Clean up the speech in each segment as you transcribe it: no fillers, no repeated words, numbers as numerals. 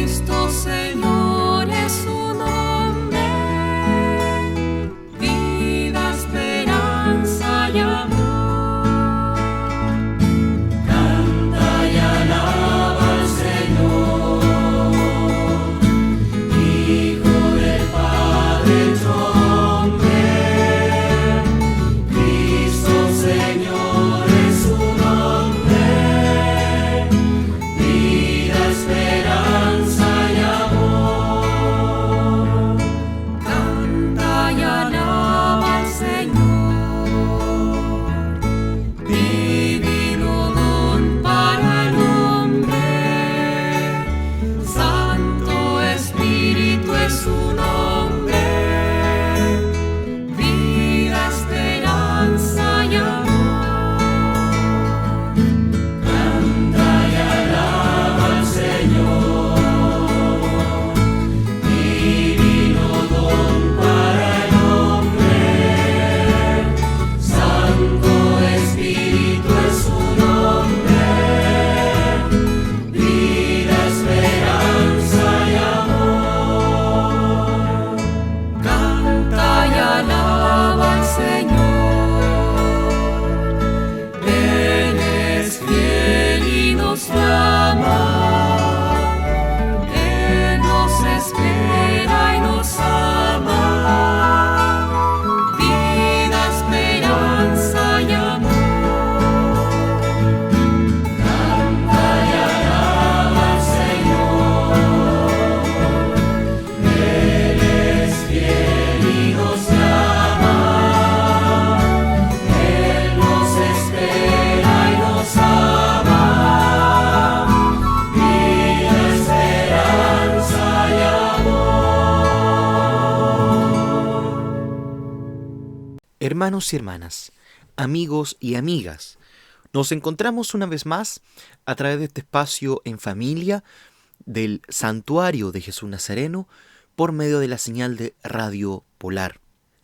Cristo Señor es su nombre, vida, esperanza y amor. Canta y alaba al Señor, Hijo del Padre hecho hombre. Cristo Señor es su nombre, vida, esperanza y amor. Canta y alaba al Señor, divino don para el hombre. Santo Espíritu es su nombre, vida, esperanza y amor. Canta y alaba al Señor, divino don para el hombre. Santo Espíritu es su nombre, vida, esperanza y amor. Canta y alaba al Señor. Él es fiel y nos llama, Él nos espera y nos ama, vida, esperanza y amor. Canta y alaba al Señor, Él es fiel y nos llama, Él nos espera y nos ama, vida, esperanza y amor. Hermanos y hermanas, amigos y amigas, nos encontramos una vez más a través de este espacio en familia del Santuario de Jesús Nazareno por medio de la señal de Radio Polar.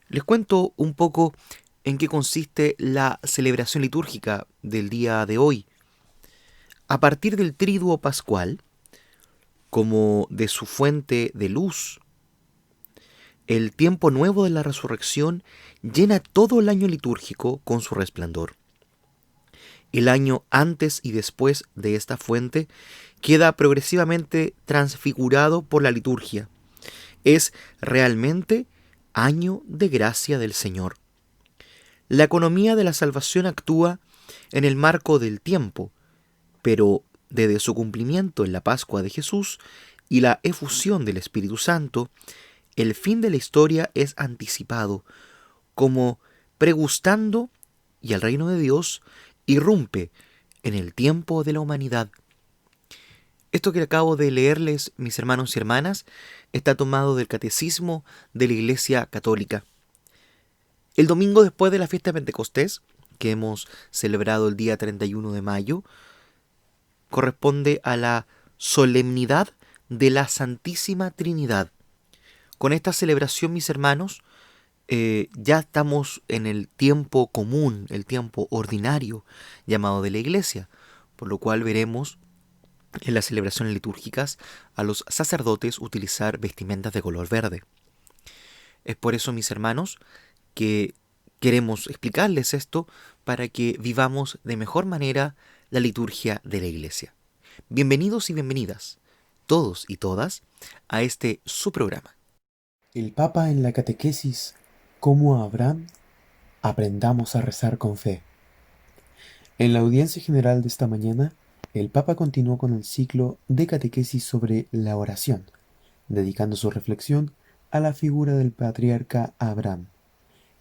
Les cuento un poco en qué consiste la celebración litúrgica del día de hoy. A partir del Triduo Pascual, como de su fuente de luz, el tiempo nuevo de la resurrección llena todo el año litúrgico con su resplandor. El año antes y después de esta fuente queda progresivamente transfigurado por la liturgia. Es realmente año de gracia del Señor. La economía de la salvación actúa en el marco del tiempo, pero desde su cumplimiento en la Pascua de Jesús y la efusión del Espíritu Santo, el fin de la historia es anticipado, como pregustando, y el reino de Dios irrumpe en el tiempo de la humanidad. Esto que acabo de leerles, mis hermanos y hermanas, está tomado del Catecismo de la Iglesia Católica. El domingo después de la fiesta de Pentecostés, que hemos celebrado el día 31 de mayo, corresponde a la solemnidad de la Santísima Trinidad. Con esta celebración, mis hermanos, ya estamos en el tiempo común, el tiempo ordinario llamado de la Iglesia, por lo cual veremos en las celebraciones litúrgicas a los sacerdotes utilizar vestimentas de color verde. Es por eso, mis hermanos, que queremos explicarles esto para que vivamos de mejor manera la liturgia de la Iglesia. Bienvenidos y bienvenidas, todos y todas, a este su programa. El Papa en la catequesis, como Abraham, aprendamos a rezar con fe. En la audiencia general de esta mañana, el Papa continuó con el ciclo de catequesis sobre la oración, dedicando su reflexión a la figura del patriarca Abraham,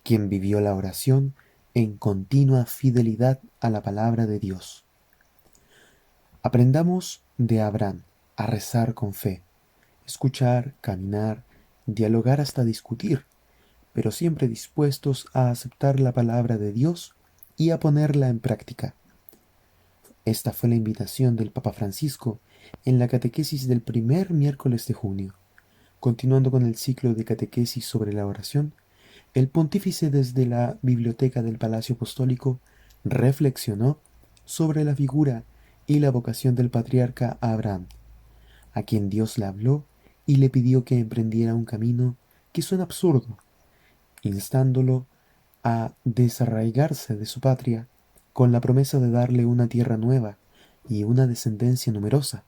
quien vivió la oración en continua fidelidad a la palabra de Dios. Aprendamos de Abraham a rezar con fe, escuchar, caminar, dialogar hasta discutir, pero siempre dispuestos a aceptar la palabra de Dios y a ponerla en práctica. Esta fue la invitación del Papa Francisco en la catequesis del primer miércoles de junio. Continuando con el ciclo de catequesis sobre la oración, el pontífice desde la biblioteca del Palacio Apostólico reflexionó sobre la figura y la vocación del patriarca Abraham, a quien Dios le habló y le pidió que emprendiera un camino que suena absurdo, instándolo a desarraigarse de su patria con la promesa de darle una tierra nueva y una descendencia numerosa,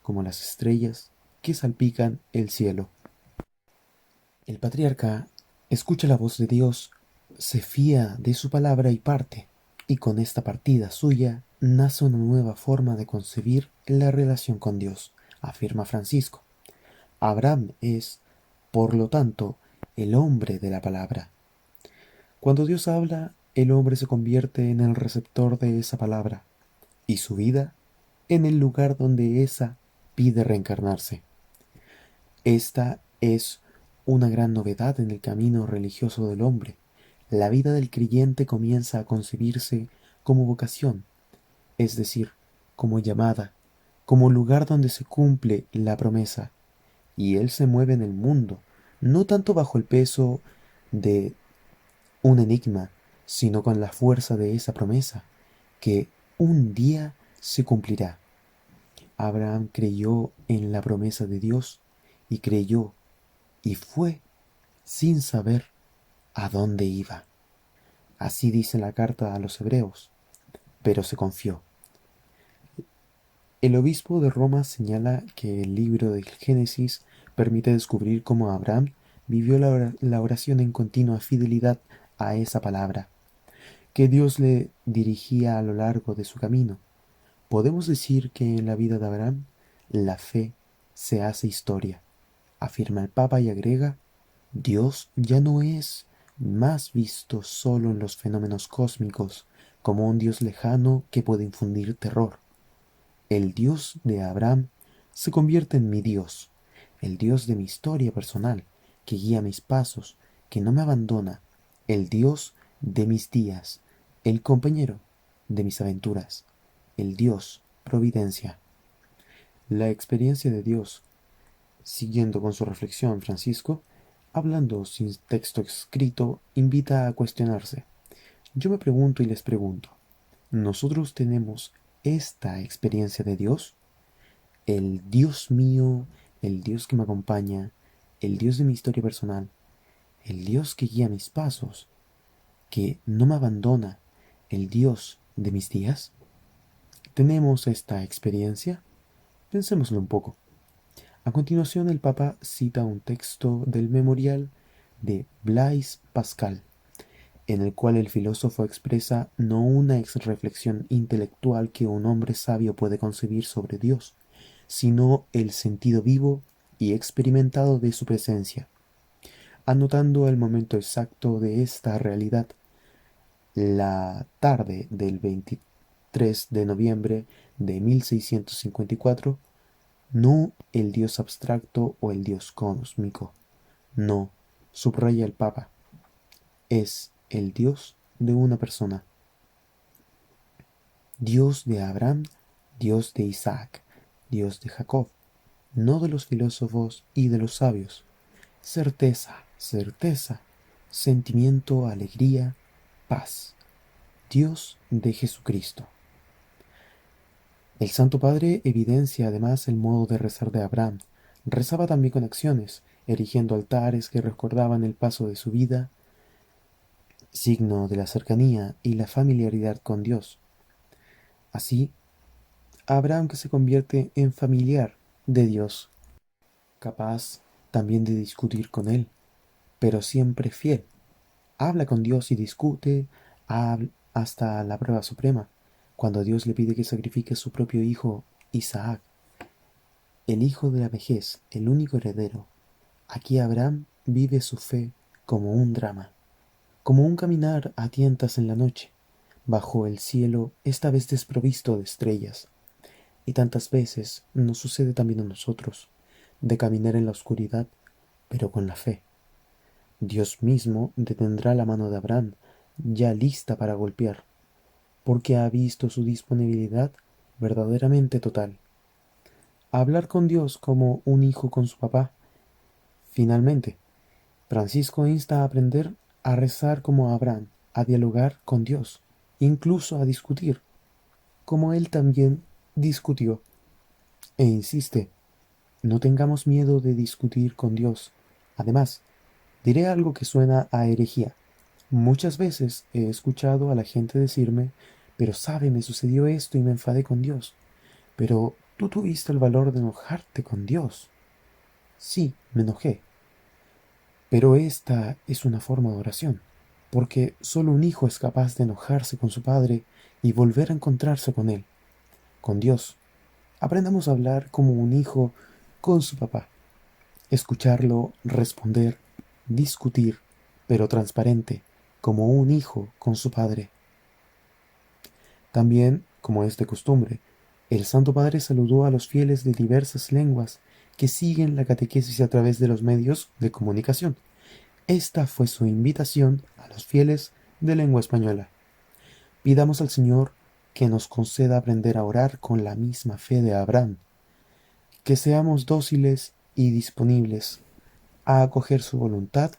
como las estrellas que salpican el cielo. El patriarca escucha la voz de Dios, se fía de su palabra y parte, y con esta partida suya nace una nueva forma de concebir la relación con Dios, afirma Francisco. Abraham es, por lo tanto, el hombre de la palabra. Cuando Dios habla, el hombre se convierte en el receptor de esa palabra, y su vida en el lugar donde ésa pide reencarnarse. Esta es una gran novedad en el camino religioso del hombre. La vida del creyente comienza a concebirse como vocación, es decir, como llamada, como lugar donde se cumple la promesa, y él se mueve en el mundo, no tanto bajo el peso de un enigma, sino con la fuerza de esa promesa, que un día se cumplirá. Abraham creyó en la promesa de Dios y creyó y fue sin saber a dónde iba. Así dice la carta a los hebreos, pero se confió. El obispo de Roma señala que el libro del Génesis permite descubrir cómo Abraham vivió la oración en continua fidelidad a esa palabra, que Dios le dirigía a lo largo de su camino. Podemos decir que en la vida de Abraham la fe se hace historia, afirma el Papa y agrega: Dios ya no es más visto solo en los fenómenos cósmicos como un Dios lejano que puede infundir terror. El Dios de Abraham se convierte en mi Dios, el Dios de mi historia personal, que guía mis pasos, que no me abandona, el Dios de mis días, el compañero de mis aventuras, el Dios providencia. La experiencia de Dios, siguiendo con su reflexión, Francisco, hablando sin texto escrito, invita a cuestionarse. Yo me pregunto y les pregunto, ¿nosotros tenemos esta experiencia de Dios? El Dios mío, el Dios que me acompaña, el Dios de mi historia personal, el Dios que guía mis pasos, que no me abandona, el Dios de mis días. ¿Tenemos esta experiencia? Pensémoslo un poco. A continuación, el Papa cita un texto del Memorial de Blaise Pascal, en el cual el filósofo expresa no una reflexión intelectual que un hombre sabio puede concebir sobre Dios, sino el sentido vivo y experimentado de su presencia, anotando el momento exacto de esta realidad. La tarde del 23 de noviembre de 1654, no el Dios abstracto o el Dios cósmico, no, subraya el Papa, es el Dios de una persona. Dios de Abraham, Dios de Isaac, Dios de Jacob, no de los filósofos y de los sabios. Certeza, certeza, sentimiento, alegría, paz. Dios de Jesucristo. El Santo Padre evidencia además el modo de rezar de Abraham. Rezaba también con acciones, erigiendo altares que recordaban el paso de su vida, signo de la cercanía y la familiaridad con Dios. Así, Abraham que se convierte en familiar de Dios, capaz también de discutir con él, pero siempre fiel. Habla con Dios y discute hasta la prueba suprema, cuando Dios le pide que sacrifique a su propio hijo Isaac, el hijo de la vejez, el único heredero. Aquí Abraham vive su fe como un drama, como un caminar a tientas en la noche, bajo el cielo esta vez desprovisto de estrellas. Y tantas veces nos sucede también a nosotros, de caminar en la oscuridad, pero con la fe. Dios mismo detendrá la mano de Abraham, ya lista para golpear, porque ha visto su disponibilidad verdaderamente total. Hablar con Dios como un hijo con su papá. Finalmente, Francisco insta a aprender a rezar como Abraham, a dialogar con Dios, incluso a discutir, como él también discutió, e insiste, no tengamos miedo de discutir con Dios. Además, diré algo que suena a herejía. Muchas veces he escuchado a la gente decirme, pero sabe, me sucedió esto y me enfadé con Dios. Pero tú tuviste el valor de enojarte con Dios. Sí, me enojé. Pero esta es una forma de oración, porque solo un hijo es capaz de enojarse con su padre y volver a encontrarse con él, con Dios. Aprendamos a hablar como un hijo con su papá, escucharlo, responder, discutir, pero transparente, como un hijo con su padre. También, como es de costumbre, el Santo Padre saludó a los fieles de diversas lenguas que siguen la catequesis a través de los medios de comunicación. Esta fue su invitación a los fieles de lengua española. Pidamos al Señor que nos conceda aprender a orar con la misma fe de Abraham, que seamos dóciles y disponibles a acoger su voluntad,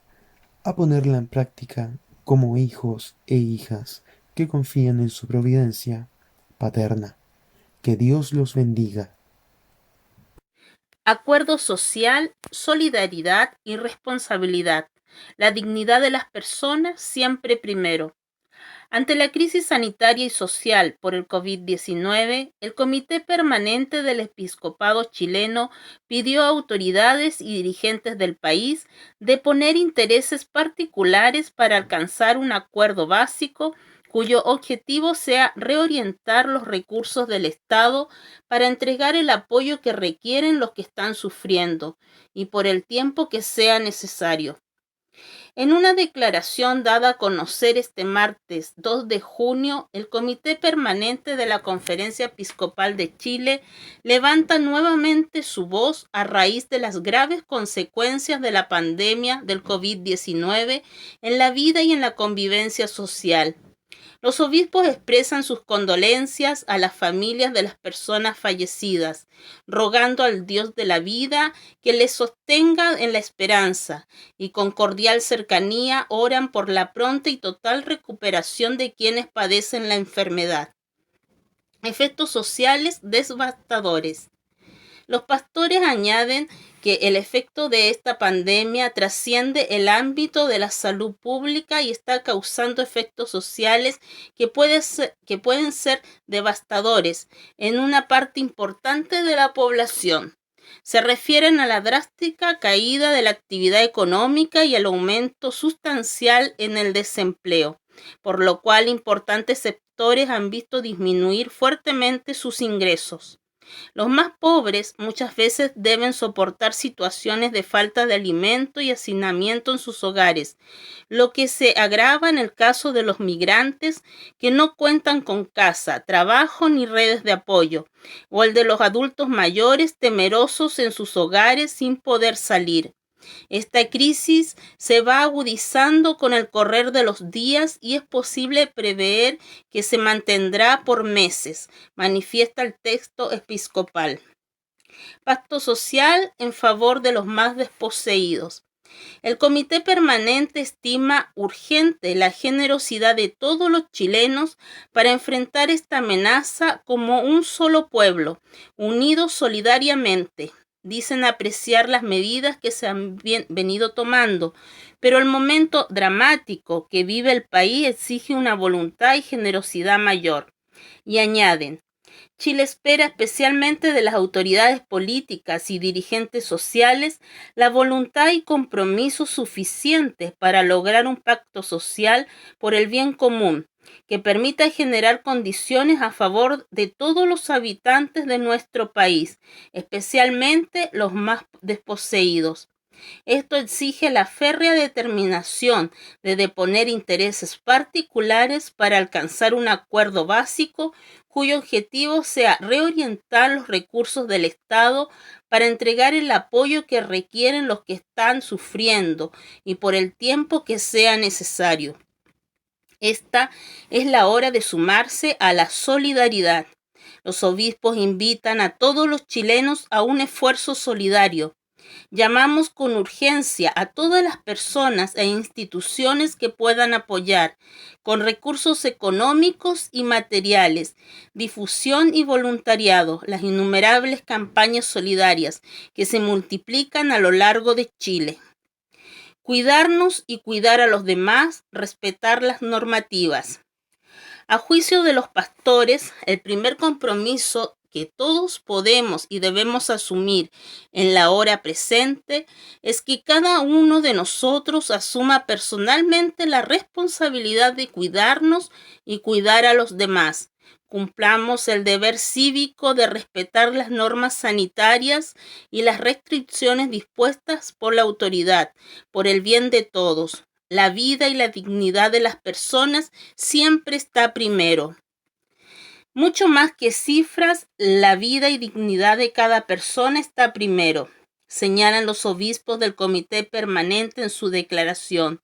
a ponerla en práctica como hijos e hijas que confían en su providencia paterna. Que Dios los bendiga. Acuerdo social, solidaridad y responsabilidad. La dignidad de las personas siempre primero. Ante la crisis sanitaria y social por el COVID-19, el Comité Permanente del Episcopado chileno pidió a autoridades y dirigentes del país deponer intereses particulares para alcanzar un acuerdo básico cuyo objetivo sea reorientar los recursos del Estado para entregar el apoyo que requieren los que están sufriendo y por el tiempo que sea necesario. En una declaración dada a conocer este martes 2 de junio, el Comité Permanente de la Conferencia Episcopal de Chile levanta nuevamente su voz a raíz de las graves consecuencias de la pandemia del COVID-19 en la vida y en la convivencia social. Los obispos expresan sus condolencias a las familias de las personas fallecidas, rogando al Dios de la vida que les sostenga en la esperanza y con cordial cercanía oran por la pronta y total recuperación de quienes padecen la enfermedad. Efectos sociales devastadores. Los pastores añaden que el efecto de esta pandemia trasciende el ámbito de la salud pública y está causando efectos sociales que pueden ser devastadores en una parte importante de la población. Se refieren a la drástica caída de la actividad económica y al aumento sustancial en el desempleo, por lo cual importantes sectores han visto disminuir fuertemente sus ingresos. Los más pobres muchas veces deben soportar situaciones de falta de alimento y hacinamiento en sus hogares, lo que se agrava en el caso de los migrantes que no cuentan con casa, trabajo ni redes de apoyo, o el de los adultos mayores temerosos en sus hogares sin poder salir. Esta crisis se va agudizando con el correr de los días y es posible prever que se mantendrá por meses, manifiesta el texto episcopal. Pacto social en favor de los más desposeídos. El Comité Permanente estima urgente la generosidad de todos los chilenos para enfrentar esta amenaza como un solo pueblo, unidos solidariamente. Dicen apreciar las medidas que se han venido tomando, pero el momento dramático que vive el país exige una voluntad y generosidad mayor. Y añaden, Chile espera especialmente de las autoridades políticas y dirigentes sociales la voluntad y compromiso suficientes para lograr un pacto social por el bien común, que permita generar condiciones a favor de todos los habitantes de nuestro país, especialmente los más desposeídos. Esto exige la férrea determinación de deponer intereses particulares para alcanzar un acuerdo básico cuyo objetivo sea reorientar los recursos del Estado para entregar el apoyo que requieren los que están sufriendo y por el tiempo que sea necesario. Esta es la hora de sumarse a la solidaridad. Los obispos invitan a todos los chilenos a un esfuerzo solidario. Llamamos con urgencia a todas las personas e instituciones que puedan apoyar con recursos económicos y materiales, difusión y voluntariado las innumerables campañas solidarias que se multiplican a lo largo de Chile. Cuidarnos y cuidar a los demás, respetar las normativas. A juicio de los pastores, el primer compromiso que todos podemos y debemos asumir en la hora presente es que cada uno de nosotros asuma personalmente la responsabilidad de cuidarnos y cuidar a los demás. Cumplamos el deber cívico de respetar las normas sanitarias y las restricciones dispuestas por la autoridad, por el bien de todos. La vida y la dignidad de las personas siempre está primero. Mucho más que cifras, la vida y dignidad de cada persona está primero, señalan los obispos del Comité Permanente en su declaración.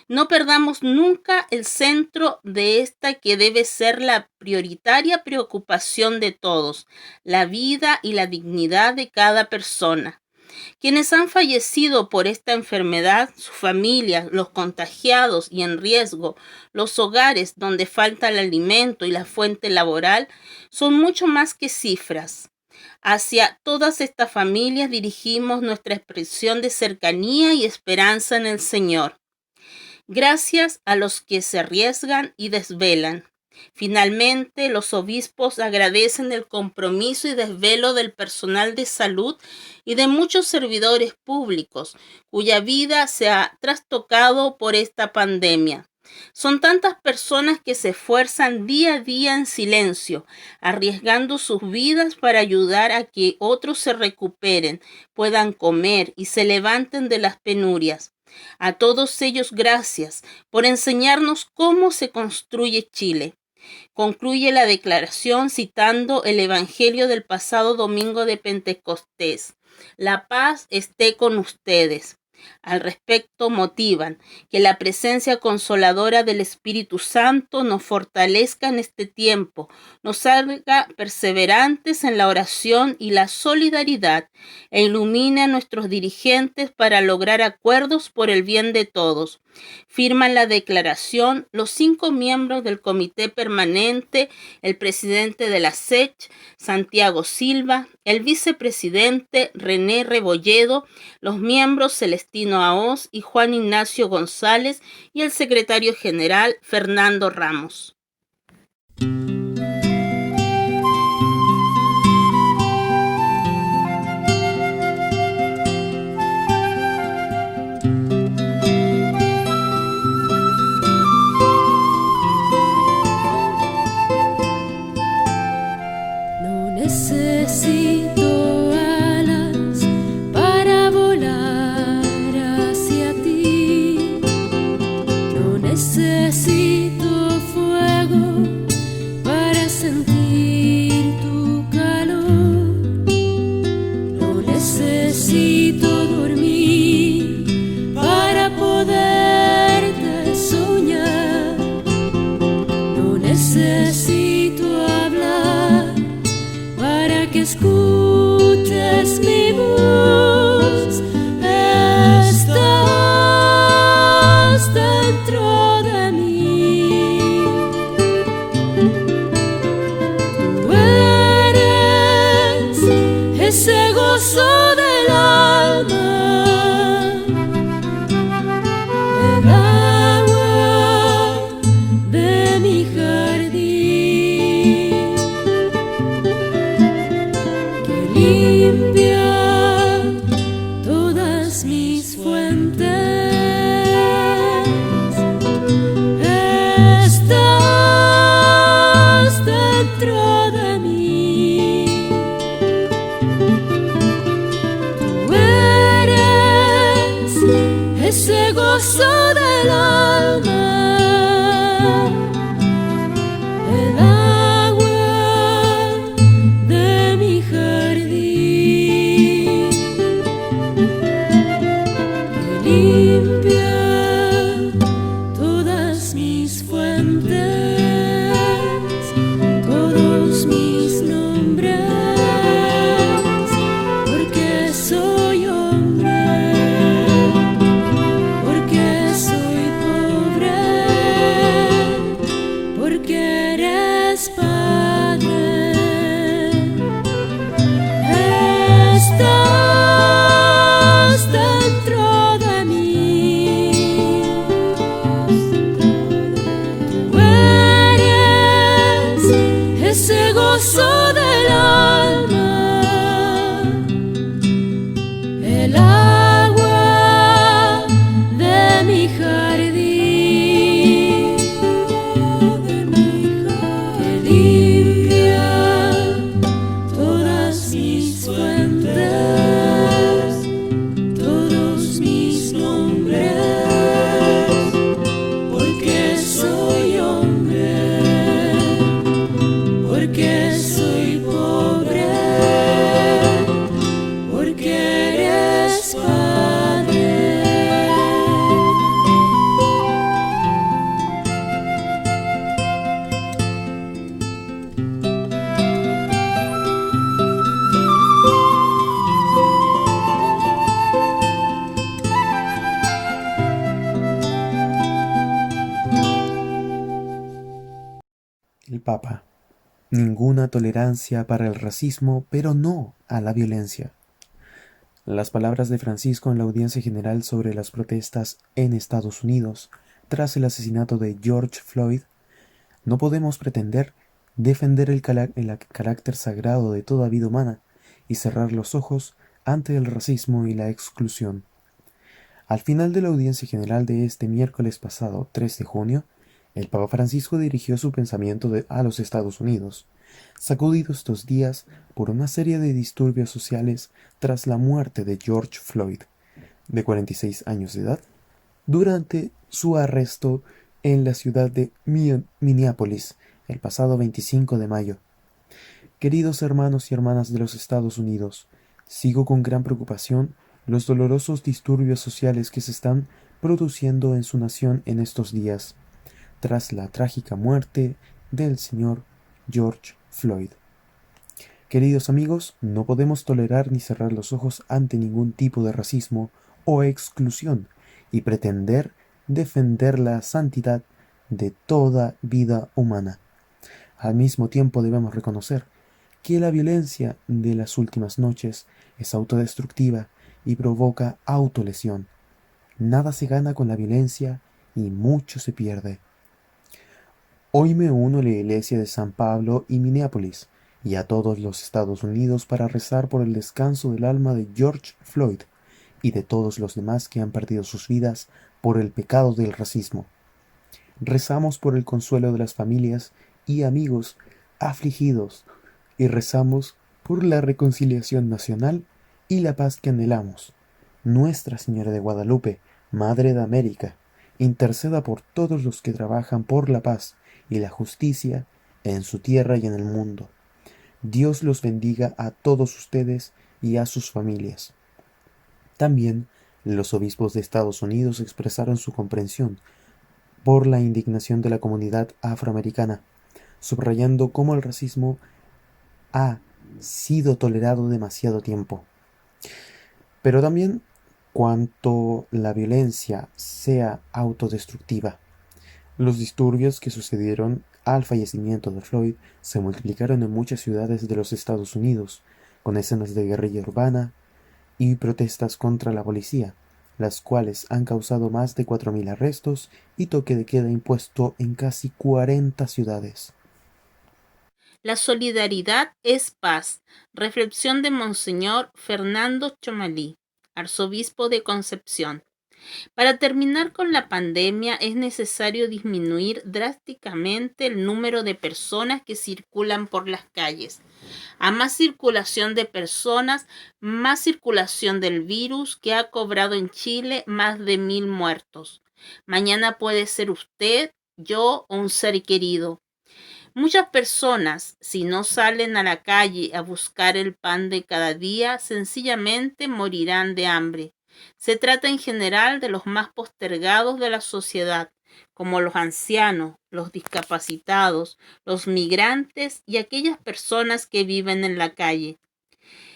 No perdamos nunca el centro de esta que debe ser la prioritaria preocupación de todos, la vida y la dignidad de cada persona. Quienes han fallecido por esta enfermedad, sus familias, los contagiados y en riesgo, los hogares donde falta el alimento y la fuente laboral, son mucho más que cifras. Hacia todas estas familias dirigimos nuestra expresión de cercanía y esperanza en el Señor. Gracias a los que se arriesgan y desvelan. Finalmente, los obispos agradecen el compromiso y desvelo del personal de salud y de muchos servidores públicos, cuya vida se ha trastocado por esta pandemia. Son tantas personas que se esfuerzan día a día en silencio, arriesgando sus vidas para ayudar a que otros se recuperen, puedan comer y se levanten de las penurias. A todos ellos gracias por enseñarnos cómo se construye Chile. Concluye la declaración citando el Evangelio del pasado domingo de Pentecostés. La paz esté con ustedes. Al respecto motivan que la presencia consoladora del Espíritu Santo nos fortalezca en este tiempo, nos haga perseverantes en la oración y la solidaridad e ilumine a nuestros dirigentes para lograr acuerdos por el bien de todos. Firman la declaración los 5 miembros del Comité Permanente, el presidente de la SECH, Santiago Silva, el vicepresidente René Rebolledo, los miembros Celestino Aoz y Juan Ignacio González y el secretario general Fernando Ramos. Necesito alas para volar hacia ti. No necesito fuego para sentir tu calor. No necesito dormir para poderte soñar. No necesito hablar para que escuches mi voz. Estás dentro de mí. Tú eres ese gozo del alma, el agua de mi jardín, limpia todas mis fuentes. Estás dentro de mí. Tú eres ese gozo del alma, el agua de mi jardín, que limpia todas mis fuentes, todos mis nombres, porque soy hombre el agua de mi jardín, que limpia todas mis fuentes, todos mis nombres, porque soy hombre, porque soy pobre, porque eres Padre. El Papa. Ninguna tolerancia para el racismo, pero no a la violencia. Las palabras de Francisco en la audiencia general sobre las protestas en Estados Unidos tras el asesinato de George Floyd. No podemos pretender defender el carácter sagrado de toda vida humana y cerrar los ojos ante el racismo y la exclusión. Al final de la audiencia general de este miércoles pasado, 3 de junio, el Papa Francisco dirigió su pensamiento a los Estados Unidos, sacudido estos días por una serie de disturbios sociales tras la muerte de George Floyd, de 46 años de edad, durante su arresto en la ciudad de Minneapolis el pasado 25 de mayo. Queridos hermanos y hermanas de los Estados Unidos, sigo con gran preocupación los dolorosos disturbios sociales que se están produciendo en su nación en estos días, tras la trágica muerte del señor George Floyd. Queridos amigos, no podemos tolerar ni cerrar los ojos ante ningún tipo de racismo o exclusión y pretender defender la santidad de toda vida humana. Al mismo tiempo debemos reconocer que la violencia de las últimas noches es autodestructiva y provoca autolesión. Nada se gana con la violencia y mucho se pierde. Hoy me uno a la iglesia de San Pablo y Minneapolis y a todos los Estados Unidos para rezar por el descanso del alma de George Floyd y de todos los demás que han perdido sus vidas por el pecado del racismo. Rezamos por el consuelo de las familias y amigos afligidos y rezamos por la reconciliación nacional y la paz que anhelamos. Nuestra Señora de Guadalupe, Madre de América, interceda por todos los que trabajan por la paz y la justicia en su tierra y en el mundo. Dios los bendiga a todos ustedes y a sus familias. También los obispos de Estados Unidos expresaron su comprensión por la indignación de la comunidad afroamericana, subrayando cómo el racismo ha sido tolerado demasiado tiempo. Pero también cuanto la violencia sea autodestructiva. Los disturbios que sucedieron al fallecimiento de Floyd se multiplicaron en muchas ciudades de los Estados Unidos, con escenas de guerrilla urbana y protestas contra la policía, las cuales han causado más de 4.000 arrestos y toque de queda impuesto en casi 40 ciudades. La solidaridad es paz. Reflexión de Monseñor Fernando Chomalí, arzobispo de Concepción. Para terminar con la pandemia es necesario disminuir drásticamente el número de personas que circulan por las calles. A más circulación de personas, más circulación del virus que ha cobrado en Chile más de 1.000 muertos. Mañana puede ser usted, yo o un ser querido. Muchas personas, si no salen a la calle a buscar el pan de cada día, sencillamente morirán de hambre. Se trata en general de los más postergados de la sociedad, como los ancianos, los discapacitados, los migrantes y aquellas personas que viven en la calle.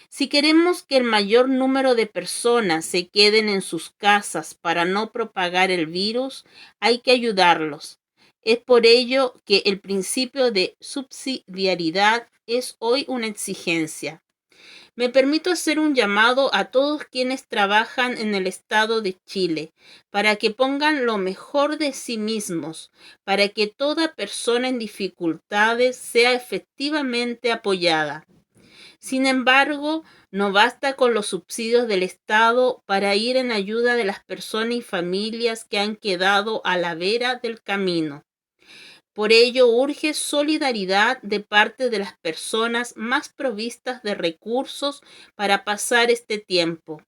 Si queremos que el mayor número de personas se queden en sus casas para no propagar el virus, hay que ayudarlos. Es por ello que el principio de subsidiariedad es hoy una exigencia. Me permito hacer un llamado a todos quienes trabajan en el Estado de Chile para que pongan lo mejor de sí mismos, para que toda persona en dificultades sea efectivamente apoyada. Sin embargo, no basta con los subsidios del Estado para ir en ayuda de las personas y familias que han quedado a la vera del camino. Por ello urge solidaridad de parte de las personas más provistas de recursos para pasar este tiempo.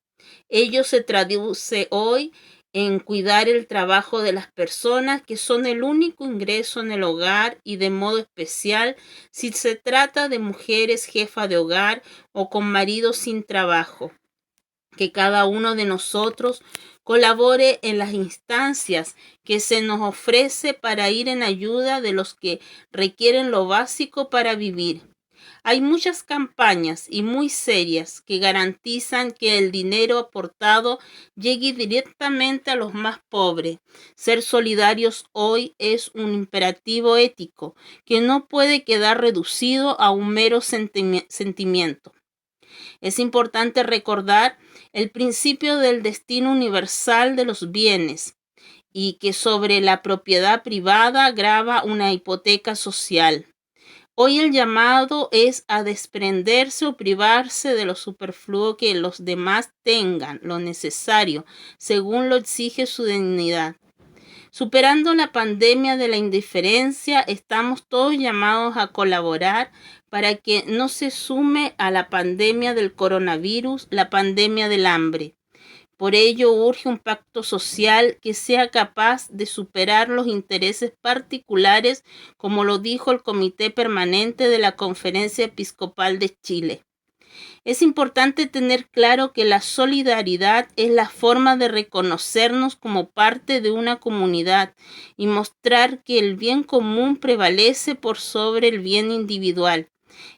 Ello se traduce hoy en cuidar el trabajo de las personas que son el único ingreso en el hogar y de modo especial si se trata de mujeres jefas de hogar o con maridos sin trabajo. Que cada uno de nosotros colabore en las instancias que se nos ofrece para ir en ayuda de los que requieren lo básico para vivir. Hay muchas campañas y muy serias que garantizan que el dinero aportado llegue directamente a los más pobres. Ser solidarios hoy es un imperativo ético que no puede quedar reducido a un mero sentimiento. Es importante recordar el principio del destino universal de los bienes y que sobre la propiedad privada grava una hipoteca social. Hoy el llamado es a desprenderse o privarse de lo superfluo que los demás tengan, lo necesario, según lo exige su dignidad. Superando la pandemia de la indiferencia, estamos todos llamados a colaborar para que no se sume a la pandemia del coronavirus, la pandemia del hambre. Por ello urge un pacto social que sea capaz de superar los intereses particulares, como lo dijo el Comité Permanente de la Conferencia Episcopal de Chile. Es importante tener claro que la solidaridad es la forma de reconocernos como parte de una comunidad y mostrar que el bien común prevalece por sobre el bien individual.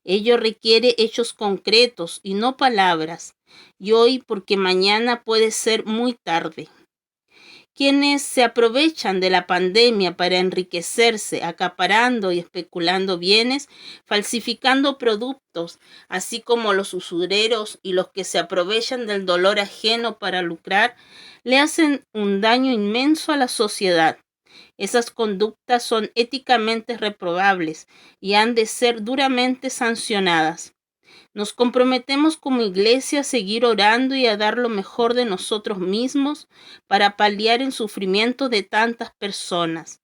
Ello requiere hechos concretos y no palabras. Y hoy porque mañana puede ser muy tarde. Quienes se aprovechan de la pandemia para enriquecerse, acaparando y especulando bienes, falsificando productos, así como los usureros y los que se aprovechan del dolor ajeno para lucrar, le hacen un daño inmenso a la sociedad. Esas conductas son éticamente reprobables y han de ser duramente sancionadas. Nos comprometemos como iglesia a seguir orando y a dar lo mejor de nosotros mismos para paliar el sufrimiento de tantas personas.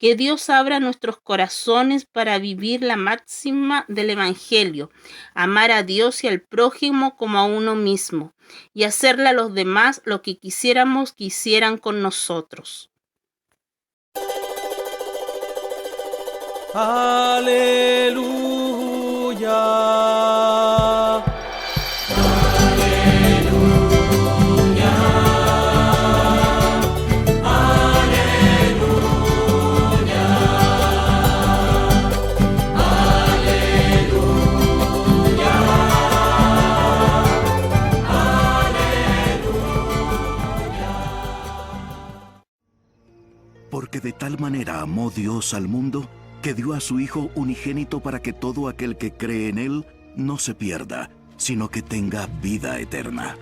Que Dios abra nuestros corazones para vivir la máxima del Evangelio, amar a Dios y al prójimo como a uno mismo, y hacerle a los demás lo que quisiéramos que hicieran con nosotros. Aleluya. Porque de tal manera amó Dios al mundo, que dio a su Hijo unigénito para que todo aquel que cree en Él no se pierda, sino que tenga vida eterna.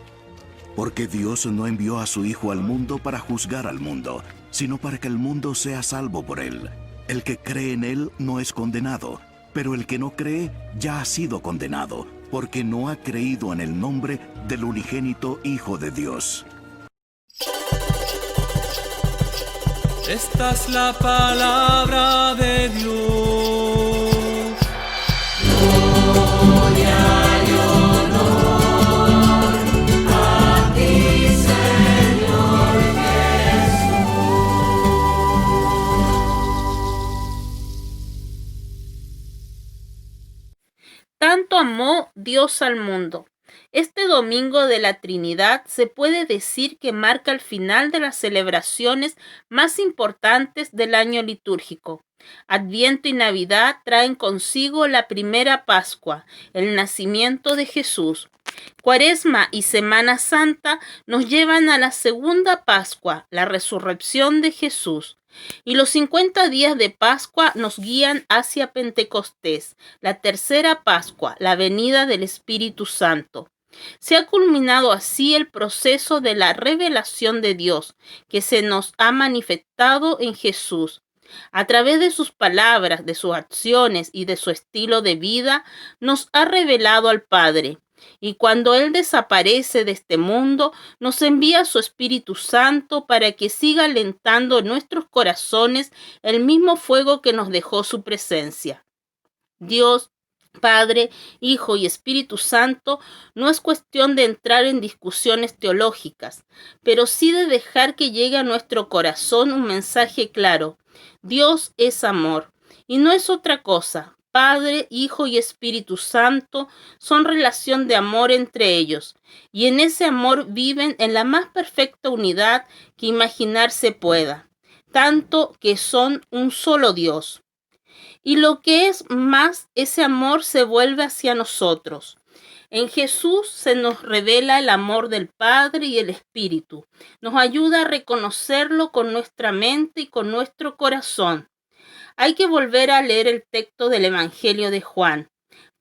Porque Dios no envió a su Hijo al mundo para juzgar al mundo, sino para que el mundo sea salvo por Él. El que cree en Él no es condenado, pero el que no cree ya ha sido condenado, porque no ha creído en el nombre del unigénito Hijo de Dios. Esta es la palabra de Dios. Gloria y honor a ti, Señor Jesús. Tanto amó Dios al mundo. Este domingo de la Trinidad se puede decir que marca el final de las celebraciones más importantes del año litúrgico. Adviento y Navidad traen consigo la primera Pascua, el nacimiento de Jesús. Cuaresma y Semana Santa nos llevan a la segunda Pascua, la resurrección de Jesús. Y los 50 días de Pascua nos guían hacia Pentecostés, la tercera Pascua, la venida del Espíritu Santo. Se ha culminado así el proceso de la revelación de Dios, que se nos ha manifestado en Jesús. A través de sus palabras, de sus acciones y de su estilo de vida, nos ha revelado al Padre. Y cuando Él desaparece de este mundo, nos envía su Espíritu Santo para que siga alentando en nuestros corazones el mismo fuego que nos dejó su presencia. Dios, Padre, Hijo y Espíritu Santo, no es cuestión de entrar en discusiones teológicas, pero sí de dejar que llegue a nuestro corazón un mensaje claro. Dios es amor, y no es otra cosa. Padre, Hijo y Espíritu Santo son relación de amor entre ellos, y en ese amor viven en la más perfecta unidad que imaginarse pueda, tanto que son un solo Dios. Y lo que es más, ese amor se vuelve hacia nosotros. En Jesús se nos revela el amor del Padre y el Espíritu. Nos ayuda a reconocerlo con nuestra mente y con nuestro corazón. Hay que volver a leer el texto del Evangelio de Juan.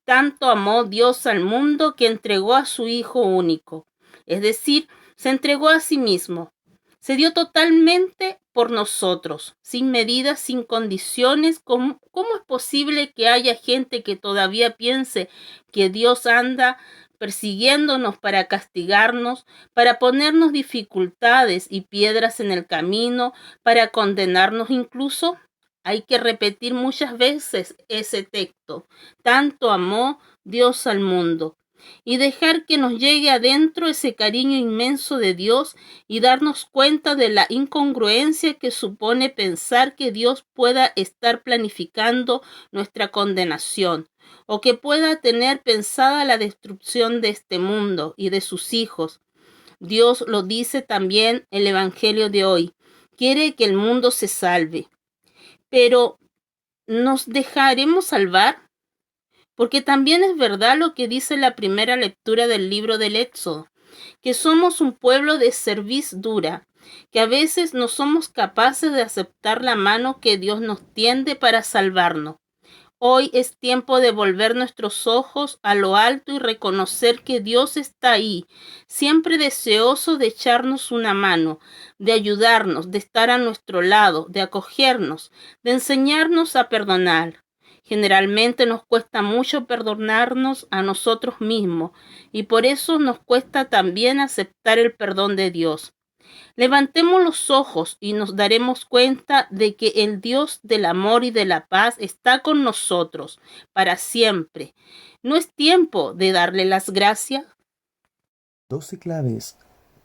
Tanto amó Dios al mundo que entregó a su Hijo único. Es decir, se entregó a sí mismo. Se dio totalmente por nosotros, sin medidas, sin condiciones. ¿Cómo es posible que haya gente que todavía piense que Dios anda persiguiéndonos para castigarnos, para ponernos dificultades y piedras en el camino, para condenarnos incluso? Hay que repetir muchas veces ese texto. Tanto amó Dios al mundo. Y dejar que nos llegue adentro ese cariño inmenso de Dios y darnos cuenta de la incongruencia que supone pensar que Dios pueda estar planificando nuestra condenación o que pueda tener pensada la destrucción de este mundo y de sus hijos. Dios lo dice también el Evangelio de hoy. Quiere que el mundo se salve. Pero, ¿nos dejaremos salvar? Porque también es verdad lo que dice la primera lectura del libro del Éxodo, que somos un pueblo de cerviz dura, que a veces no somos capaces de aceptar la mano que Dios nos tiende para salvarnos. Hoy es tiempo de volver nuestros ojos a lo alto y reconocer que Dios está ahí, siempre deseoso de echarnos una mano, de ayudarnos, de estar a nuestro lado, de acogernos, de enseñarnos a perdonar. Generalmente nos cuesta mucho perdonarnos a nosotros mismos y por eso nos cuesta también aceptar el perdón de Dios. Levantemos los ojos y nos daremos cuenta de que el Dios del amor y de la paz está con nosotros para siempre. ¿No es tiempo de darle las gracias? 12 claves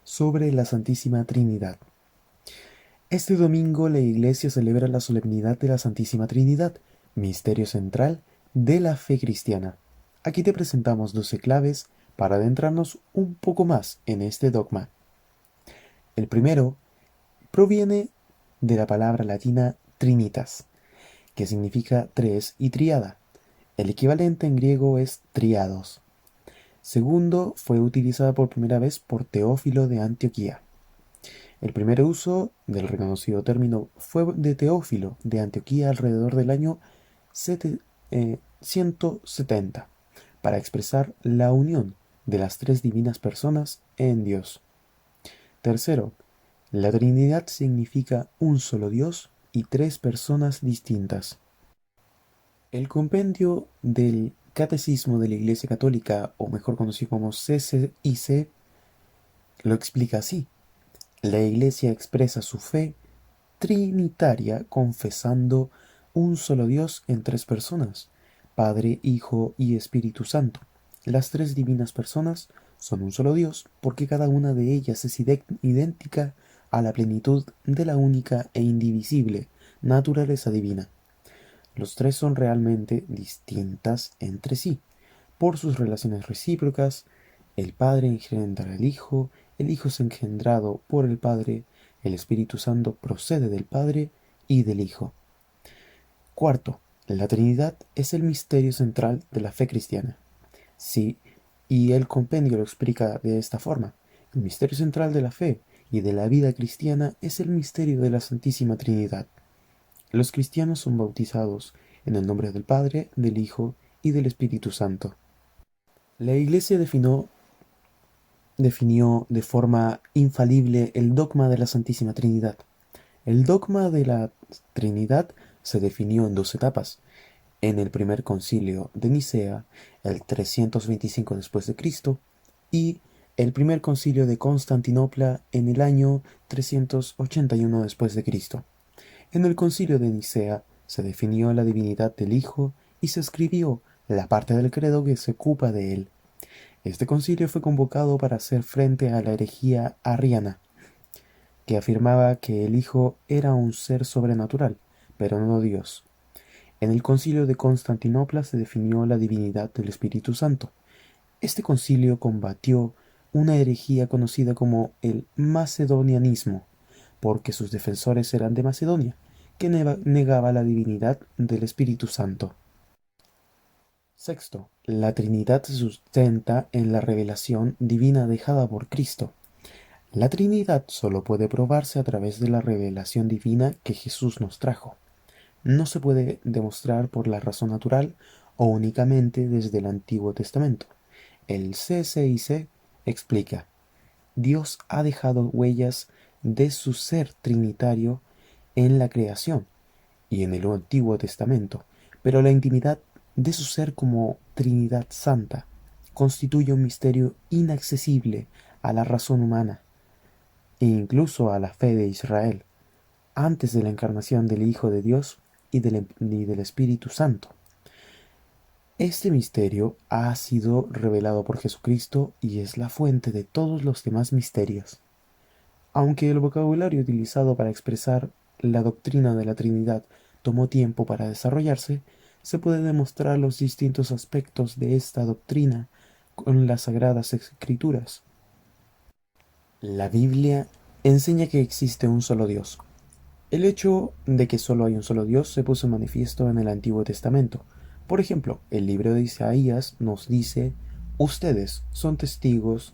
sobre la Santísima Trinidad. Este domingo la Iglesia celebra la solemnidad de la Santísima Trinidad, misterio central de la fe cristiana. Aquí te presentamos 12 claves para adentrarnos un poco más en este dogma. El primero proviene de la palabra latina trinitas, que significa tres y triada. El equivalente en griego es triados. Segundo, fue utilizada por primera vez por Teófilo de Antioquía. El primer uso del reconocido término fue de Teófilo de Antioquía alrededor del año 170, para expresar la unión de las tres divinas personas en Dios. Tercero, la Trinidad significa un solo Dios y tres personas distintas. El compendio del Catecismo de la Iglesia Católica, o mejor conocido como CCIC, lo explica así. La Iglesia expresa su fe trinitaria confesando un solo Dios en tres personas, Padre, Hijo y Espíritu Santo. Las tres divinas personas son un solo Dios porque cada una de ellas es idéntica a la plenitud de la única e indivisible naturaleza divina. Los tres son realmente distintas entre sí, por sus relaciones recíprocas. El Padre engendra al Hijo, el Hijo es engendrado por el Padre, el Espíritu Santo procede del Padre y del Hijo. Cuarto, la Trinidad es el misterio central de la fe cristiana. Sí, y el compendio lo explica de esta forma. El misterio central de la fe y de la vida cristiana es el misterio de la Santísima Trinidad. Los cristianos son bautizados en el nombre del Padre, del Hijo y del Espíritu Santo. La Iglesia definió de forma infalible el dogma de la Santísima Trinidad. El dogma de la Trinidad se definió en dos etapas. En el primer concilio de Nicea, el 325 después de Cristo, y el primer concilio de Constantinopla en el año 381 después de Cristo. En el concilio de Nicea se definió la divinidad del Hijo y se escribió la parte del credo que se ocupa de él. Este concilio fue convocado para hacer frente a la herejía arriana, que afirmaba que el Hijo era un ser sobrenatural, pero no Dios. En el concilio de Constantinopla se definió la divinidad del Espíritu Santo. Este concilio combatió una herejía conocida como el macedonianismo, porque sus defensores eran de Macedonia, que negaba la divinidad del Espíritu Santo. Sexto, la Trinidad se sustenta en la revelación divina dejada por Cristo. La Trinidad solo puede probarse a través de la revelación divina que Jesús nos trajo. No se puede demostrar por la razón natural o únicamente desde el Antiguo Testamento. El CCIC explica: Dios ha dejado huellas de su ser trinitario en la creación y en el Antiguo Testamento, pero la intimidad de su ser como Trinidad Santa constituye un misterio inaccesible a la razón humana e incluso a la fe de Israel, antes de la encarnación del Hijo de Dios y del Espíritu Santo. Este misterio ha sido revelado por Jesucristo y es la fuente de todos los demás misterios. Aunque el vocabulario utilizado para expresar la doctrina de la Trinidad tomó tiempo para desarrollarse, se puede demostrar los distintos aspectos de esta doctrina con las Sagradas Escrituras. La Biblia enseña que existe un solo Dios. El hecho de que solo hay un solo Dios se puso en manifiesto en el Antiguo Testamento. Por ejemplo, el libro de Isaías nos dice: ustedes son testigos,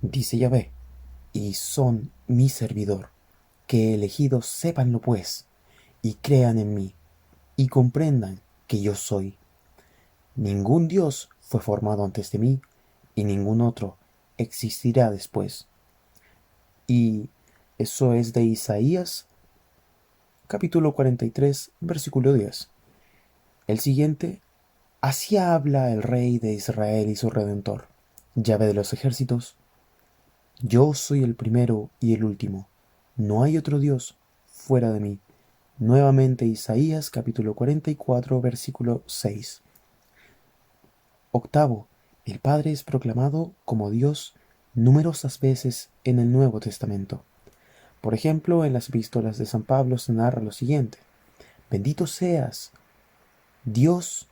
dice Yahvé, y son mi servidor, que elegidos sépanlo pues, y crean en mí, y comprendan que yo soy. Ningún Dios fue formado antes de mí, y ningún otro existirá después. Y eso es de Isaías, capítulo 43, versículo 10. El siguiente: así habla el Rey de Israel y su Redentor, Yahvé de los ejércitos: yo soy el primero y el último, no hay otro Dios fuera de mí. Nuevamente Isaías capítulo 44 versículo 6. Octavo, el Padre es proclamado como Dios numerosas veces en el Nuevo Testamento. Por ejemplo, en las epístolas de San Pablo se narra lo siguiente: bendito seas, Dios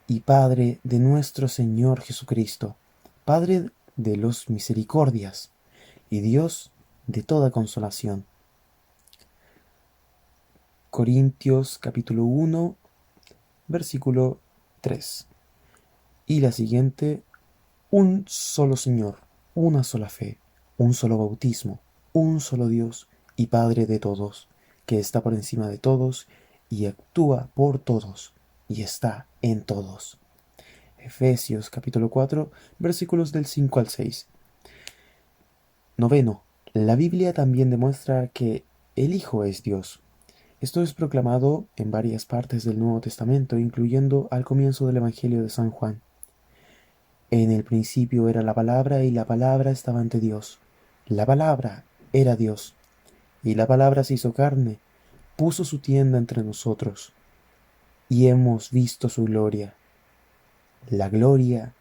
y Padre de nuestro Señor Jesucristo, Padre de los misericordias y Dios de toda consolación. Corintios capítulo 1, versículo 3. Y la siguiente: un solo Señor, una sola fe, un solo bautismo, un solo Dios y Padre de todos, que está por encima de todos y actúa por todos y está en todos. Efesios capítulo 4, versículos del 5 al 6. Noveno, la Biblia también demuestra que el Hijo es Dios. Esto es proclamado en varias partes del Nuevo Testamento, incluyendo al comienzo del Evangelio de San Juan. En el principio era la palabra, y la palabra estaba ante Dios. La palabra era Dios, y la palabra se hizo carne, puso su tienda entre nosotros, y hemos visto su gloria, la gloria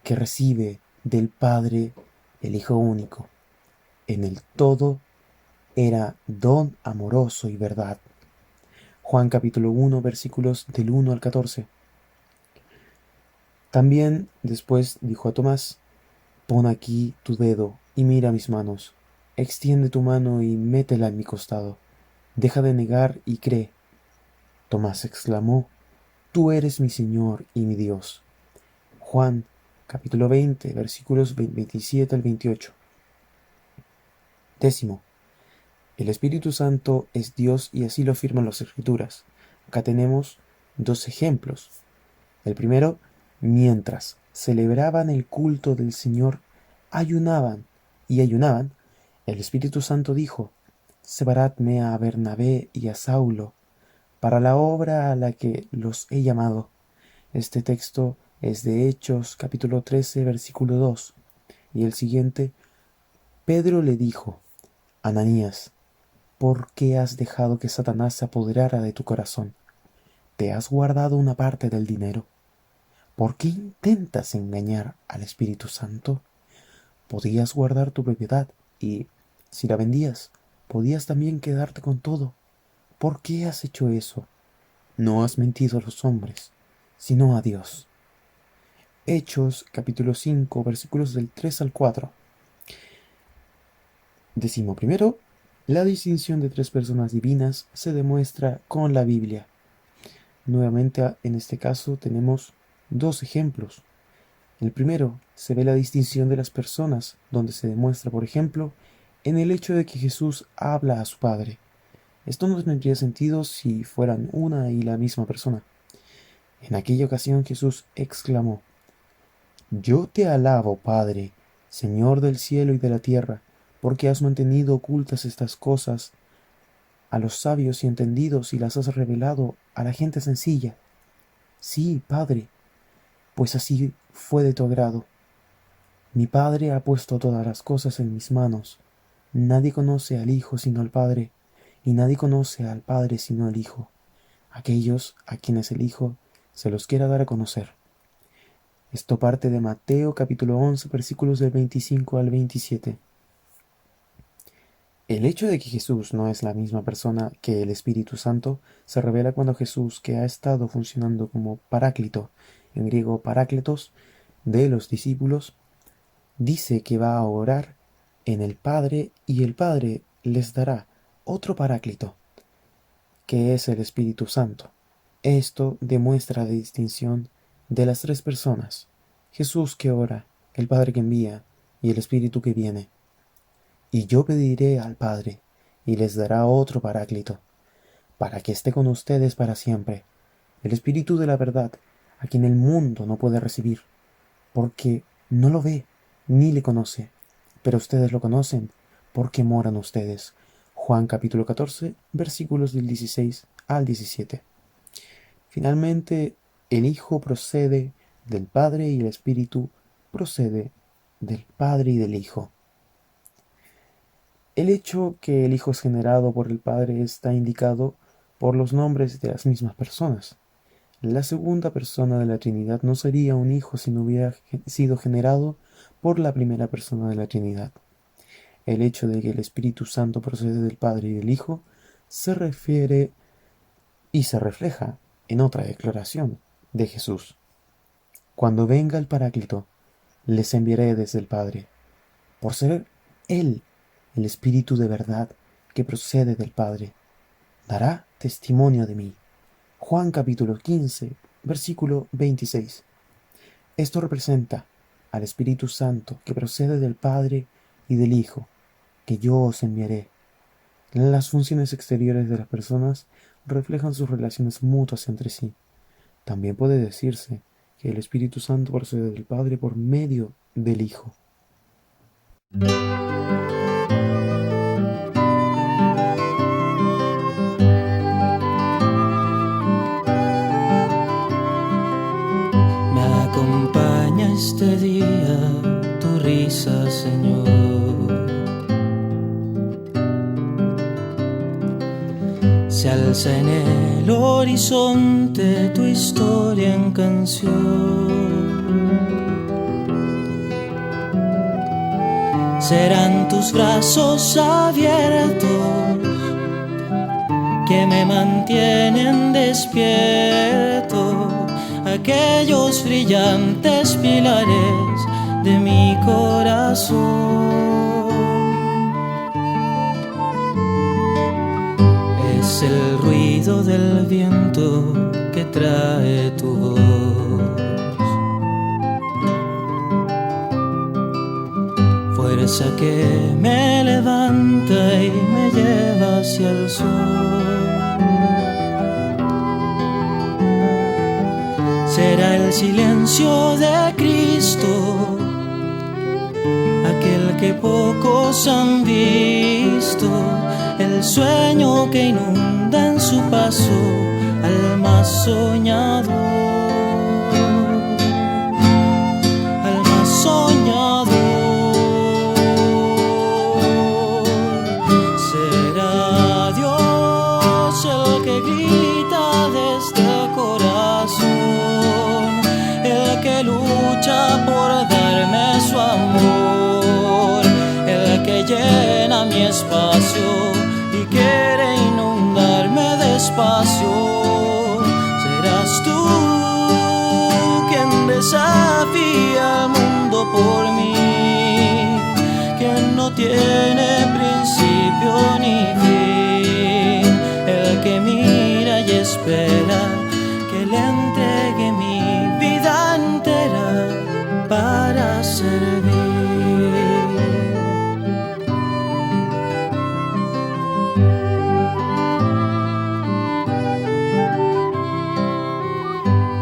que recibe del Padre el Hijo único. En el todo era don amoroso y verdad. Juan capítulo 1, versículos del 1 al 14. También después dijo a Tomás: pon aquí tu dedo y mira mis manos. Extiende tu mano y métela en mi costado. Deja de negar y cree. Tomás exclamó: tú eres mi Señor y mi Dios. Juan capítulo 20, versículos 27 al 28. Décimo, el Espíritu Santo es Dios y así lo afirman las Escrituras. Acá tenemos dos ejemplos. El primero: mientras celebraban el culto del Señor, ayunaban, el Espíritu Santo dijo: separadme a Bernabé y a Saulo para la obra a la que los he llamado. Este texto es de Hechos capítulo 13 versículo 2 y el siguiente. Pedro le dijo: Ananías, ¿por qué has dejado que Satanás se apoderara de tu corazón? ¿Te has guardado una parte del dinero? ¿Por qué intentas engañar al Espíritu Santo? Podías guardar tu propiedad y, si la vendías, podías también quedarte con todo. ¿Por qué has hecho eso? No has mentido a los hombres, sino a Dios. Hechos capítulo 5 versículos del 3 al 4. Primero, la distinción de tres personas divinas se demuestra con la Biblia. Nuevamente, en este caso, tenemos dos ejemplos. El primero, se ve la distinción de las personas, donde se demuestra, por ejemplo, en el hecho de que Jesús habla a su Padre. Esto no tendría sentido si fueran una y la misma persona. En aquella ocasión Jesús exclamó: Yo te alabo, Padre, Señor del cielo y de la tierra, porque has mantenido ocultas estas cosas a los sabios y entendidos y las has revelado a la gente sencilla. Sí, Padre, pues así fue de tu agrado. Mi Padre ha puesto todas las cosas en mis manos. Nadie conoce al Hijo sino al Padre, y nadie conoce al Padre sino al Hijo, aquellos a quienes el Hijo se los quiera dar a conocer. Esto parte de Mateo capítulo 11 versículos del 25 al 27. El hecho de que Jesús no es la misma persona que el Espíritu Santo se revela cuando Jesús, que ha estado funcionando como paráclito, en griego parácletos, de los discípulos, dice que va a orar en el Padre y el Padre les dará otro paráclito, que es el Espíritu Santo. Esto demuestra la distinción de las tres personas: Jesús que ora, el Padre que envía y el Espíritu que viene. Y yo pediré al Padre, y les dará otro paráclito, para que esté con ustedes para siempre, el Espíritu de la verdad, a quien el mundo no puede recibir, porque no lo ve ni le conoce, pero ustedes lo conocen, porque moran ustedes. Juan capítulo 14, versículos del 16 al 17. Finalmente, el Hijo procede del Padre y el Espíritu procede del Padre y del Hijo. El hecho que el Hijo es generado por el Padre está indicado por los nombres de las mismas personas. La segunda persona de la Trinidad no sería un Hijo si no hubiera sido generado por la primera persona de la Trinidad. El hecho de que el Espíritu Santo procede del Padre y del Hijo se refiere y se refleja en otra declaración de Jesús: Cuando venga el Paráclito, les enviaré desde el Padre, por ser Él el Espíritu de verdad que procede del Padre. Dará testimonio de mí. Juan capítulo 15, versículo 26. Esto representa al Espíritu Santo que procede del Padre y del Hijo, que yo os enviaré. Las funciones exteriores de las personas reflejan sus relaciones mutuas entre sí. También puede decirse que el Espíritu Santo procede del Padre por medio del Hijo. Me acompaña este día tu risa, Señor. Se alza en el horizonte tu historia en canción. Serán tus brazos abiertos que me mantienen despierto, aquellos brillantes pilares de mi corazón. Es el ruido del viento que trae tu voz, fuerza que me levanta y me lleva hacia el sol. Será el silencio de Cristo, aquel que pocos han visto, el sueño que inunda en su paso al más soñador, al más soñador. Será Dios el que grita desde el corazón, el que lucha por darme su amor, el que llena mi espacio y quiere inundarme despacio. Serás tú quien desafía al mundo por mí, quien no tiene principio ni fin, el que mira y espera que le entregue mi vida entera para servir.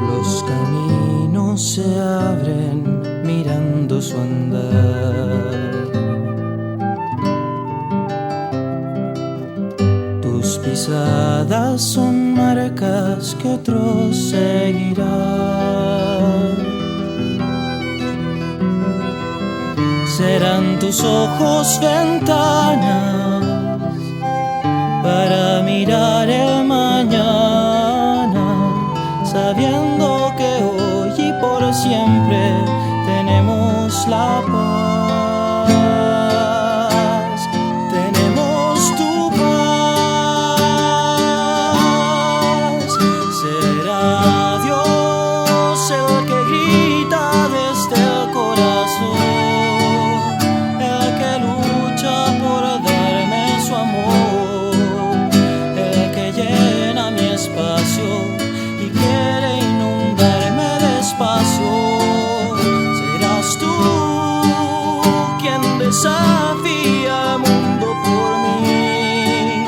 Los caminos se abren mirando su andar. Tus pisadas son marcas que otros seguirán. Serán tus ojos ventanas para mirar el mañana, sabiendo que hoy y por siempre tenemos la paz, tenemos tu paz. Será Dios el que grita desde el corazón, el que lucha por darme su amor, el que llena mi espacio y quiere inundarme despacio. Serás tú quien desafía al mundo por mí,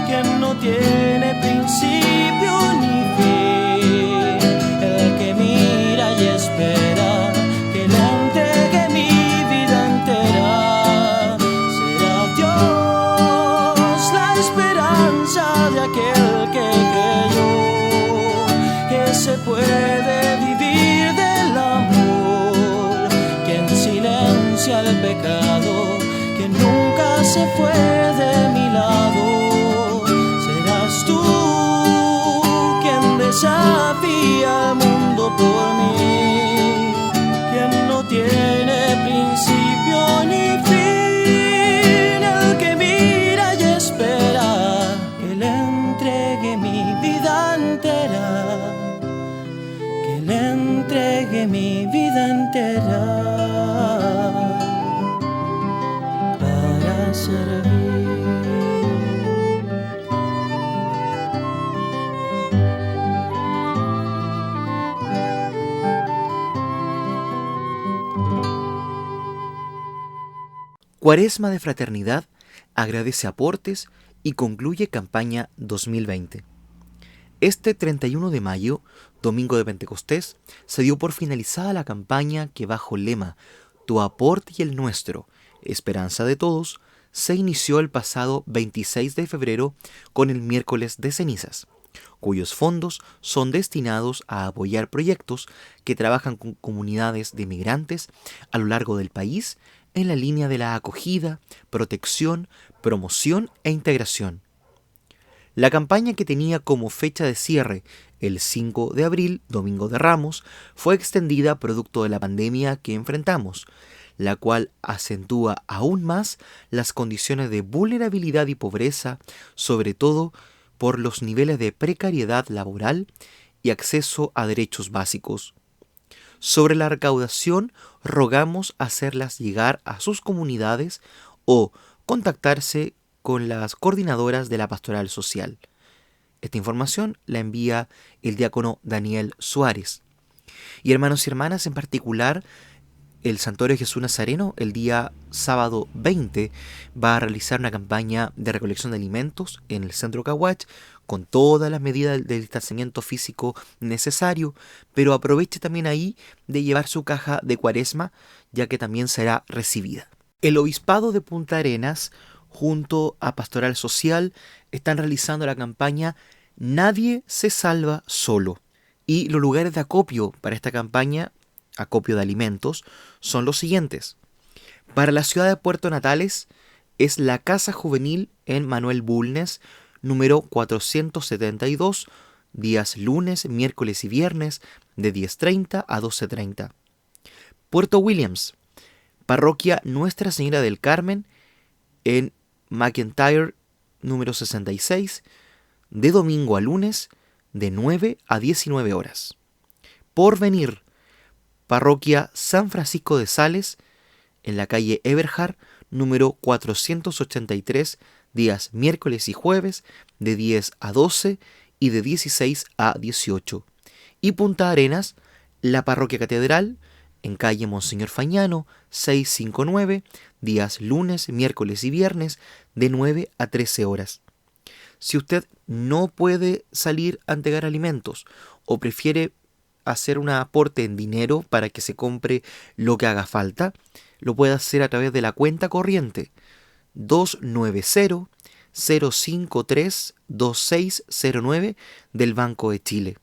quien no tiene principio ni fin, el que mira y espera que le entregue mi vida entera. Será Dios la esperanza de aquel que creyó que se puede vivir del amor, quien silencia el pecado que nunca se fue de mi lado. Serás tú quien desafía al mundo por mí, quien no tiene principio ni fin, el que mira y espera que le entregue mi vida entera, que le entregue mi vida entera para servir. Cuaresma de Fraternidad agradece aportes y concluye campaña 2020. Este 31 de mayo, domingo de Pentecostés, se dio por finalizada la campaña que bajo el lema Tu aporte y el nuestro, esperanza de todos, se inició el pasado 26 de febrero con el miércoles de cenizas, cuyos fondos son destinados a apoyar proyectos que trabajan con comunidades de migrantes a lo largo del país en la línea de la acogida, protección, promoción e integración. La campaña, que tenía como fecha de cierre el 5 de abril, Domingo de Ramos, fue extendida producto de la pandemia que enfrentamos, la cual acentúa aún más las condiciones de vulnerabilidad y pobreza, sobre todo por los niveles de precariedad laboral y acceso a derechos básicos. Sobre la recaudación, rogamos hacerlas llegar a sus comunidades o contactarse con las coordinadoras de la Pastoral Social. Esta información la envía el diácono Daniel Suárez. Y hermanos y hermanas, en particular, el Santuario de Jesús Nazareno, el día sábado 20, va a realizar una campaña de recolección de alimentos en el Centro Caguach, con todas las medidas de distanciamiento físico necesario, pero aproveche también ahí de llevar su caja de Cuaresma, ya que también será recibida. El Obispado de Punta Arenas junto a Pastoral Social, están realizando la campaña Nadie se salva solo. Y los lugares de acopio para esta campaña, acopio de alimentos, son los siguientes. Para la ciudad de Puerto Natales es la Casa Juvenil en Manuel Bulnes, número 472, días lunes, miércoles y viernes de 10:30 a 12:30. Puerto Williams, Parroquia Nuestra Señora del Carmen en McIntyre, número 66, de domingo a lunes de 9 a 19 horas. Porvenir, Parroquia San Francisco de Sales en la calle Eberhard, número 483, días miércoles y jueves de 10 a 12 y de 16 a 18. Y Punta Arenas, la Parroquia Catedral, en calle Monseñor Fañano, 659, días lunes, miércoles y viernes, de 9 a 13 horas. Si usted no puede salir a entregar alimentos o prefiere hacer un aporte en dinero para que se compre lo que haga falta, lo puede hacer a través de la cuenta corriente 290-053-2609 del Banco de Chile.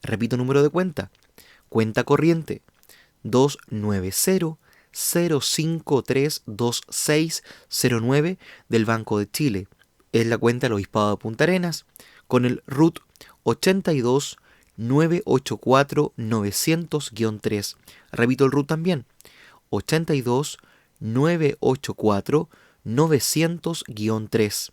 Repito número de cuenta corriente 290-053-2609 del Banco de Chile. Es la cuenta del Obispado de Punta Arenas con el RUT 82 984 900-3. Repito el RUT también, 82 984 900-3.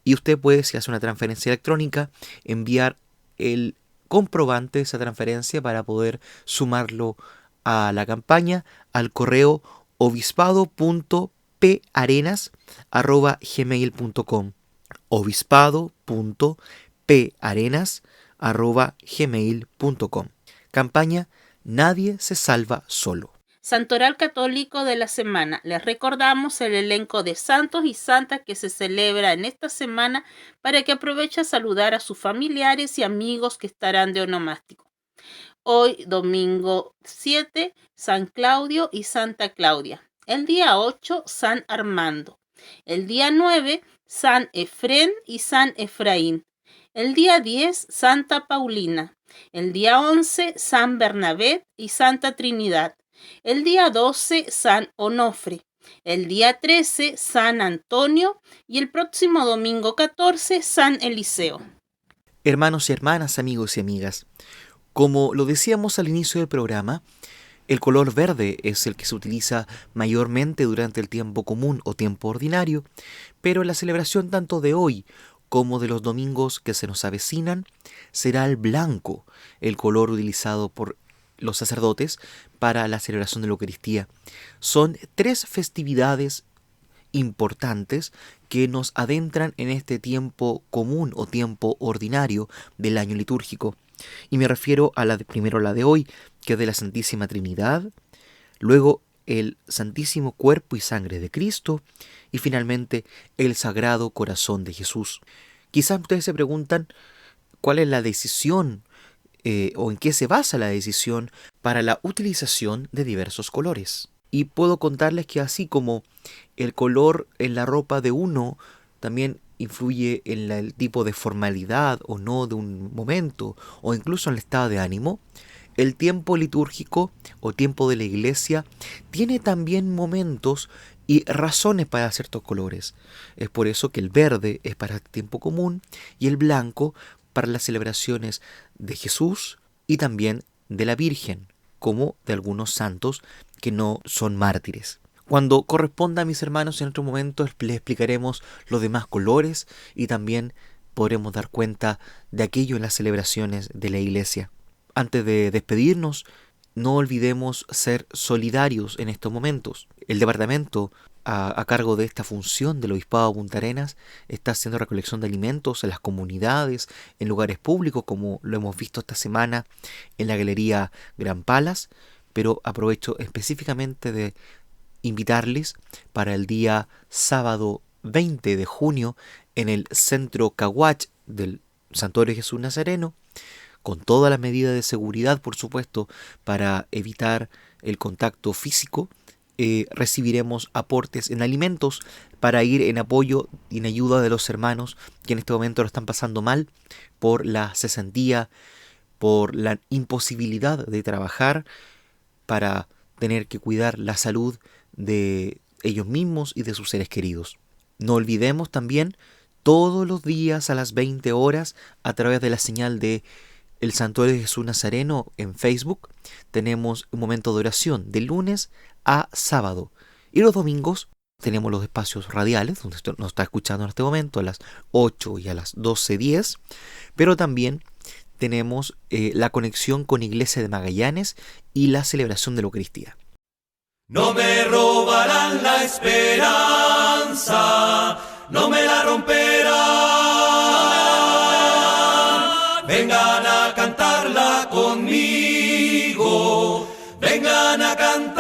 Y usted puede, si hace una transferencia electrónica, enviar el comprobante de esa transferencia para poder sumarlo a la campaña al correo obispado.parenas@gmail.com, obispado.parenas@gmail.com. Campaña Nadie se salva solo. Santoral Católico de la semana. Les recordamos el elenco de santos y santas que se celebra en esta semana para que aproveche a saludar a sus familiares y amigos que estarán de onomástico. Hoy, domingo 7, San Claudio y Santa Claudia. El día 8, San Armando. El día 9, San Efrén y San Efraín. El día 10, Santa Paulina. El día 11, San Bernabé y Santa Trinidad. El día 12, San Onofre. El día 13, San Antonio. Y el próximo domingo 14, San Eliseo. Hermanos y hermanas, amigos y amigas, como lo decíamos al inicio del programa, el color verde es el que se utiliza mayormente durante el tiempo común o tiempo ordinario, pero la celebración tanto de hoy como de los domingos que se nos avecinan será el blanco, el color utilizado por los sacerdotes para la celebración de la Eucaristía. Son 3 festividades importantes que nos adentran en este tiempo común o tiempo ordinario del año litúrgico. Y me refiero a primero la de hoy, que es de la Santísima Trinidad, luego el Santísimo Cuerpo y Sangre de Cristo y finalmente el Sagrado Corazón de Jesús. Quizás ustedes se preguntan cuál es la decisión o en qué se basa la decisión para la utilización de diversos colores. Y puedo contarles que así como el color en la ropa de uno también influye en el tipo de formalidad o no de un momento, o incluso en el estado de ánimo, el tiempo litúrgico o tiempo de la iglesia tiene también momentos y razones para ciertos colores. Es por eso que el verde es para el tiempo común y el blanco para las celebraciones de Jesús y también de la Virgen, como de algunos santos que no son mártires. Cuando corresponda, mis hermanos, en otro momento les explicaremos los demás colores y también podremos dar cuenta de aquello en las celebraciones de la iglesia. Antes de despedirnos, no olvidemos ser solidarios en estos momentos. El departamento a cargo de esta función del Obispado de Punta Arenas está haciendo recolección de alimentos en las comunidades, en lugares públicos, como lo hemos visto esta semana en la Galería Gran Palas, pero aprovecho específicamente de invitarles para el día sábado 20 de junio en el Centro Caguach del Santuario de Jesús Nazareno, con todas las medidas de seguridad, por supuesto, para evitar el contacto físico recibiremos aportes en alimentos para ir en apoyo y en ayuda de los hermanos que en este momento lo están pasando mal por la cesantía, por la imposibilidad de trabajar, para tener que cuidar la salud de ellos mismos y de sus seres queridos. No olvidemos también todos los días a las 20 horas a través de la señal de El Santuario de Jesús Nazareno en Facebook tenemos un momento de oración de lunes a sábado, y los domingos tenemos los espacios radiales donde usted nos está escuchando en este momento a las 8 y a las 12:10, pero también tenemos la conexión con Iglesia de Magallanes y la celebración de la Eucaristía. No me robarán la esperanza, no me la romperán. Vengan a cantarla conmigo, vengan a cantar.